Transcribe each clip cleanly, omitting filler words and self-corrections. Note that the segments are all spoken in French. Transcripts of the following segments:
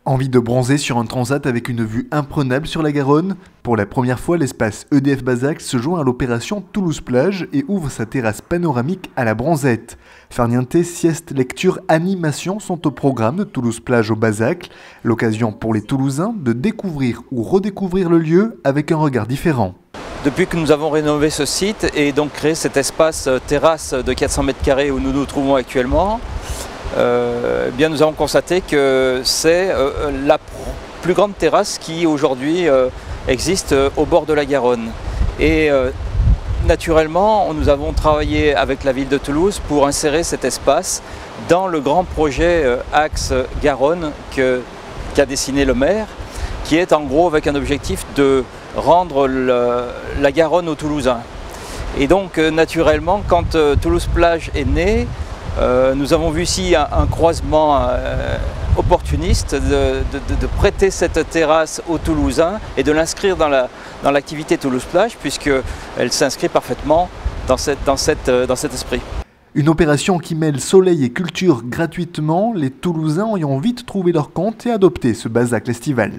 Envie de bronzer sur un transat avec une vue imprenable sur la Garonne? Pour la première fois, l'espace EDF Bazac se joint à l'opération Toulouse-Plage et ouvre sa terrasse panoramique à la Bronzette. Farniente, sieste, lecture, animation sont au programme de Toulouse-Plage au Bazac. L'occasion pour les Toulousains de découvrir ou redécouvrir le lieu avec un regard différent. Depuis que nous avons rénové ce site et donc créé cet espace terrasse de 400 m² où nous nous trouvons actuellement, bien nous avons constaté que c'est la plus grande terrasse qui aujourd'hui existe au bord de la Garonne. Et naturellement, nous avons travaillé avec la ville de Toulouse pour insérer cet espace dans le grand projet Axe Garonne qu'a dessiné le maire, qui est en gros avec un objectif de rendre la Garonne aux Toulousains. Et donc naturellement, quand Toulouse-Plage est née, nous avons vu ici un croisement opportuniste de prêter cette terrasse aux Toulousains et de l'inscrire dans l'activité Toulouse-Plage, puisqu'elle s'inscrit parfaitement dans cet esprit. Une opération qui mêle soleil et culture gratuitement, les Toulousains ayant vite trouvé leur compte et adopté ce Bazac estival.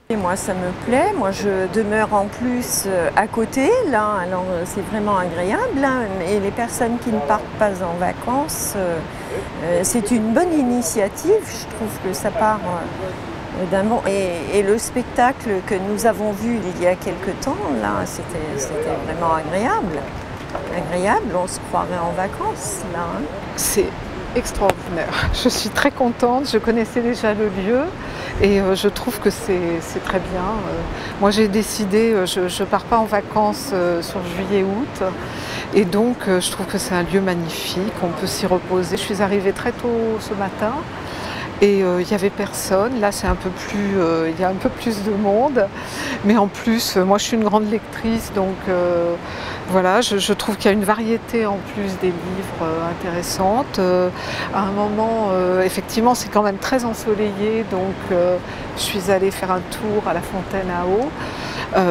Et moi ça me plaît, moi je demeure en plus à côté là, alors c'est vraiment agréable hein, et les personnes qui ne partent pas en vacances, c'est une bonne initiative, je trouve que ça part d'un bon... Et le spectacle que nous avons vu il y a quelque temps, là c'était vraiment agréable, on se croirait en vacances là. Hein. C'est extraordinaire, je suis très contente, je connaissais déjà le lieu. Et je trouve que c'est très bien. Moi j'ai décidé, je ne pars pas en vacances sur juillet-août. Et donc je trouve que c'est un lieu magnifique, on peut s'y reposer. Je suis arrivée très tôt ce matin et il n'y avait personne. Là c'est un peu plus, il y a un peu plus de monde. Mais en plus, moi je suis une grande lectrice, donc voilà, je trouve qu'il y a une variété en plus des livres intéressantes. À un moment, effectivement, c'est quand même très ensoleillé, donc je suis allée faire un tour à la fontaine à eau.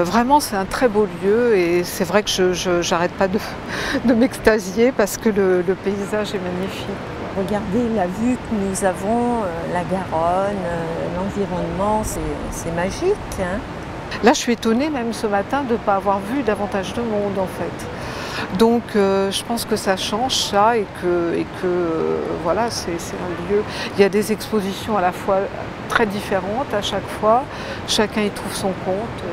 Vraiment, c'est un très beau lieu et c'est vrai que je n'arrête pas de m'extasier parce que le paysage est magnifique. Regardez la vue que nous avons, la Garonne, l'environnement, c'est magique. Hein. Là, je suis étonnée même ce matin de ne pas avoir vu davantage de monde en fait. Donc je pense que ça change ça et que voilà, c'est un lieu. Il y a des expositions à la fois très différentes à chaque fois, chacun y trouve son compte.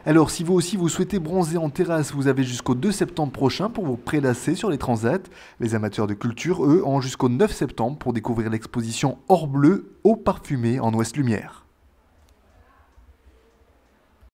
Alors si vous aussi vous souhaitez bronzer en terrasse, vous avez jusqu'au 2 septembre prochain pour vous prélasser sur les transats. Les amateurs de culture, eux, ont jusqu'au 9 septembre pour découvrir l'exposition Hors Bleu, eau parfumée en Ouest Lumière.